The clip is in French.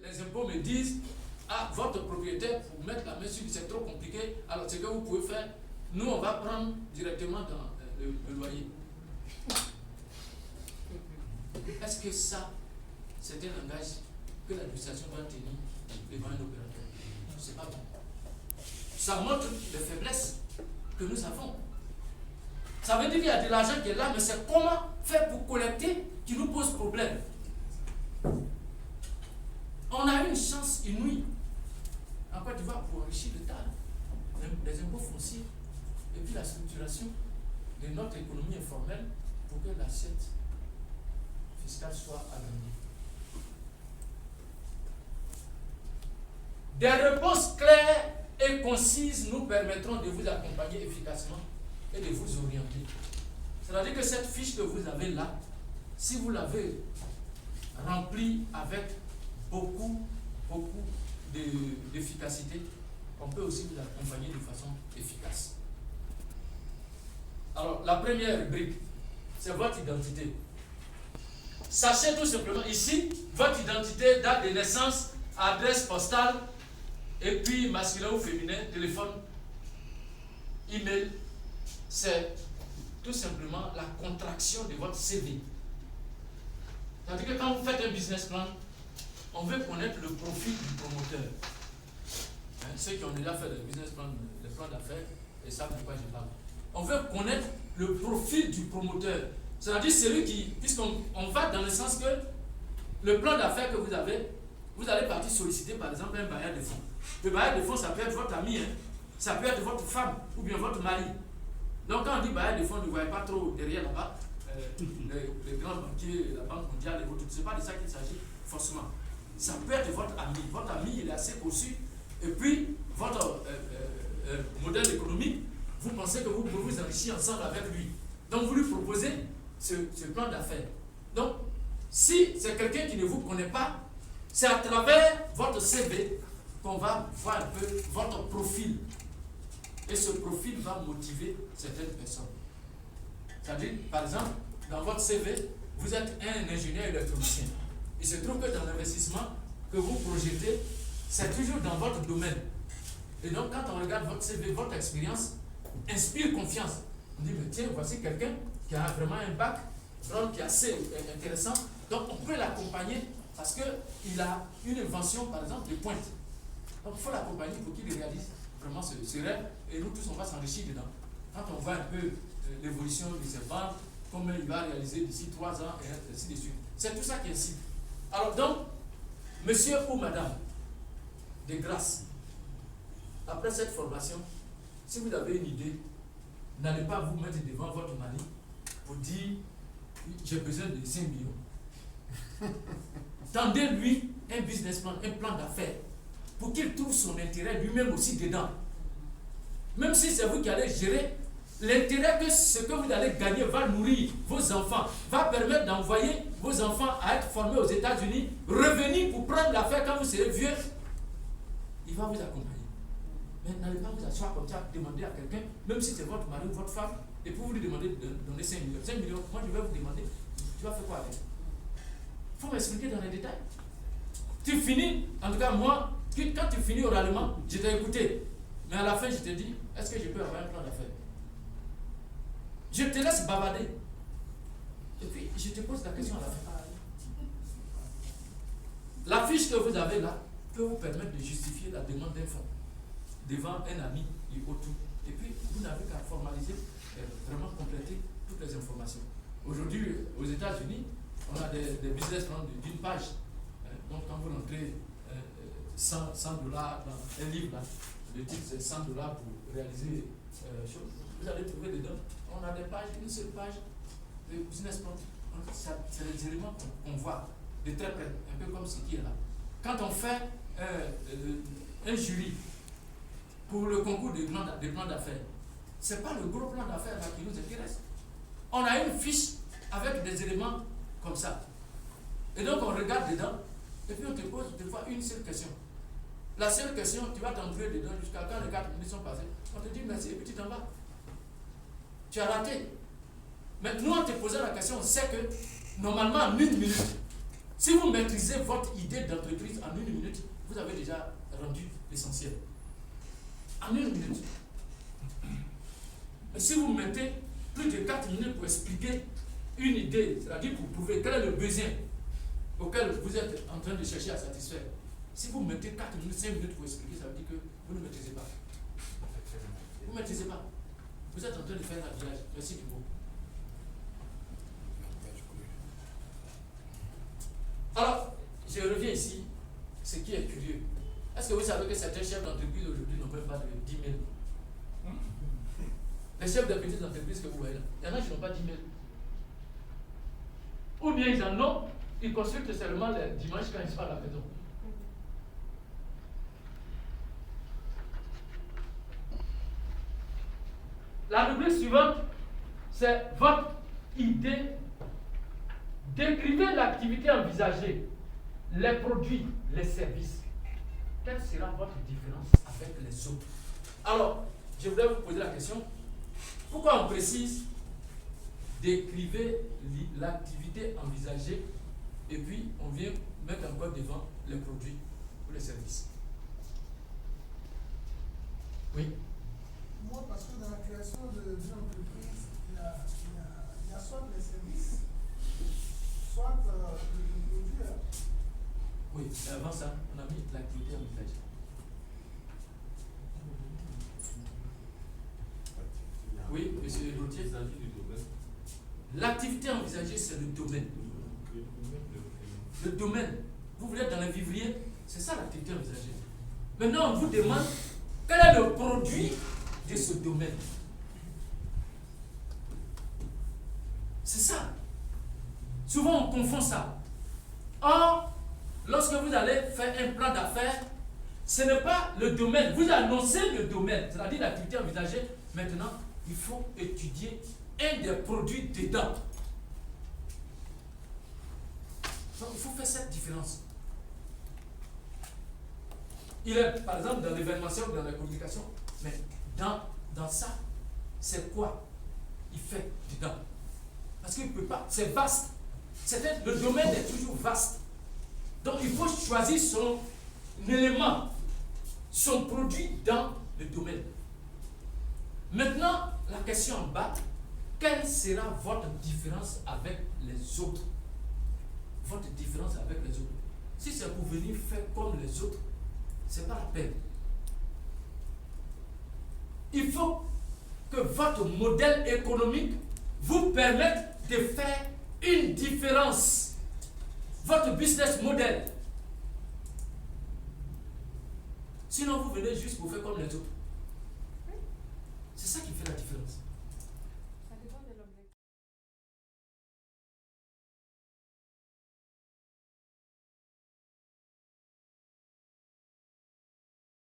les impôts me disent, ah, votre propriétaire, pour mettre la main sur lui, c'est trop compliqué, alors ce que vous pouvez faire, nous, on va prendre directement dans le loyer. Est-ce que ça, c'est un langage que l'administration doit tenir devant un opérateur? C'est pas bon. Ça montre les faiblesses que nous avons. Ça veut dire qu'il y a de l'argent qui est là, mais c'est comment faire pour collecter qui nous pose problème. On a une chance inouïe en Côte d'Ivoire pour enrichir l'État, les impôts fonciers, et puis la structuration de notre économie informelle pour que l'assiette fiscale soit agrandie. Des réponses claires et concises nous permettront de vous accompagner efficacement et de vous orienter. C'est-à-dire que cette fiche que vous avez là, si vous l'avez remplie avec beaucoup d'efficacité, on peut aussi vous accompagner de façon efficace. Alors, la première brique, c'est votre identité. Sachez tout simplement ici, votre identité, date de naissance, adresse postale, et puis masculin ou féminin, téléphone, email, c'est tout simplement la contraction de votre CV. C'est-à-dire que quand vous faites un business plan, on veut connaître le profil du promoteur. Ceux qui ont déjà fait le business plan, les plans d'affaires, et savent de quoi je parle. On veut connaître le profil du promoteur. C'est-à-dire celui qui, puisqu'on va dans le sens que le plan d'affaires que vous avez, vous allez partir solliciter par exemple un bailleur de fonds. Le bailleur de fonds, ça peut être votre ami, hein. Ça peut être votre femme ou bien votre mari. Donc quand on dit bailleur de fonds, ne voyez pas trop derrière là-bas les grands banquiers, la Banque mondiale et autres. Ce n'est pas de ça qu'il s'agit forcément. Ça peut être votre ami. Votre ami, il est assez conçu. Et puis, votre modèle économique, vous pensez que vous pouvez vous enrichir ensemble avec lui. Donc, vous lui proposez ce plan d'affaires. Donc, si c'est quelqu'un qui ne vous connaît pas, c'est à travers votre CV qu'on va voir un peu votre profil. Et ce profil va motiver certaines personnes. C'est-à-dire, par exemple, dans votre CV, vous êtes un ingénieur électronicien. Il se trouve que dans l'investissement que vous projetez, c'est toujours dans votre domaine. Et donc, quand on regarde votre CV, votre expérience inspire confiance. On dit, mais tiens, voici quelqu'un qui a vraiment un background qui est assez intéressant. Donc, on peut l'accompagner parce qu'il a une invention, par exemple, de pointe. Donc, il faut l'accompagner pour qu'il réalise vraiment ce rêve. Et nous tous, on va s'enrichir dedans. Quand on voit un peu l'évolution de ses ventes, comment il va réaliser d'ici 3 ans, et ainsi de suite. C'est tout ça qui incite. Alors donc, monsieur ou madame, de grâce, après cette formation, si vous avez une idée, n'allez pas vous mettre devant votre mari pour dire j'ai besoin de 5 millions. Tendez-lui un business plan, un plan d'affaires, pour qu'il trouve son intérêt lui-même aussi dedans. Même si c'est vous qui allez gérer, l'intérêt que ce que vous allez gagner va nourrir vos enfants, va permettre d'envoyer vos enfants à être formés aux États-Unis, revenir pour prendre l'affaire quand vous serez vieux, il va vous accompagner. Mais n'allez pas vous asseoir comme ça, demander à quelqu'un, même si c'est votre mari ou votre femme, et pour vous lui demander de donner 5 millions. 5 millions, moi je vais vous demander, tu vas faire quoi avec? Il faut m'expliquer dans les détails. Tu finis, en tout cas moi, quand tu finis oralement, je t'ai écouté. Mais à la fin, je te dis, est-ce que je peux avoir un plan d'affaires? Je te laisse bavarder. Et puis, je te pose la question à la fin. La fiche que vous avez là peut vous permettre de justifier la demande d'un fonds devant un ami et autre. Et puis, vous n'avez qu'à formaliser, vraiment compléter toutes les informations. Aujourd'hui, aux États-Unis, on a des business plans d'une page. Donc, quand vous rentrez $100 dans un livre, là, le titre c'est $100 pour réaliser chose, vous allez trouver dedans. On a des pages, une seule page de business plan. C'est les éléments qu'on voit de très près, un peu comme ce qui est là. Quand on fait un jury pour le concours des plans d'affaires, ce n'est pas le gros plan d'affaires là qui nous intéresse. On a une fiche avec des éléments comme ça. Et donc on regarde dedans, et puis on te pose des fois une seule question. La seule question, tu vas t'entrer dedans jusqu'à quand les 4 minutes sont passées. On te dit merci et puis tu t'en vas. Tu as raté. Mais nous, en te posant la question, on sait que normalement en 1 minute, Si vous maîtrisez votre idée d'entreprise en 1 minute, vous avez déjà rendu l'essentiel. En 1 minute. Mais si vous mettez plus de 4 minutes pour expliquer une idée, c'est-à-dire pour prouver quel est le besoin auquel vous êtes en train de chercher à satisfaire, si vous mettez 4 minutes, 5 minutes pour expliquer, ça veut dire que vous ne maîtrisez pas. Vous ne maîtrisez pas. Vous êtes en train de faire un habillage. Merci du mot. Alors, je reviens ici. Ce qui est curieux. Est-ce que vous savez que certains chefs d'entreprise aujourd'hui n'ont même pas de 10 000? Les chefs de petites entreprises que vous voyez là, il y en a qui n'ont pas 10 000. Ou bien ils en ont, ils consultent seulement les dimanches quand ils sont à la maison. La rubrique suivante, c'est votre idée. Décrivez l'activité envisagée, les produits, les services. Quelle sera votre différence avec les autres? Alors, je voudrais vous poser la question. Pourquoi on précise décrivez l'activité envisagée et puis on vient mettre encore devant les produits ou les services? Oui. Moi, parce que dans la création d'une entreprise, il y a soit les services, soit le produit. Hein. Oui, avant ça, on a mis l'activité envisagée. Oui, monsieur Gauthier. L'activité envisagée, c'est le domaine. Le domaine. Vous voulez être dans le vivrier, c'est ça l'activité envisagée. Maintenant, on vous demande quel est le produit de ce domaine. C'est ça. Souvent, on confond ça. Or, lorsque vous allez faire un plan d'affaires, ce n'est pas le domaine. Vous annoncez le domaine, c'est-à-dire l'activité envisagée. Maintenant, il faut étudier un des produits dedans. Donc, il faut faire cette différence. Il est, par exemple, dans l'événementiel ou dans la communication, mais dans ça, c'est quoi il fait dedans? Parce qu'il ne peut pas, c'est vaste. Le domaine est toujours vaste. Donc, il faut choisir son élément, son produit dans le domaine. Maintenant, la question en bas, quelle sera votre différence avec les autres? Votre différence avec les autres. Si c'est pour venir faire comme les autres, ce n'est pas la peine. Il faut que votre modèle économique vous permette de faire une différence. Votre business model. Sinon, vous venez juste pour faire comme les autres. C'est ça qui fait la différence.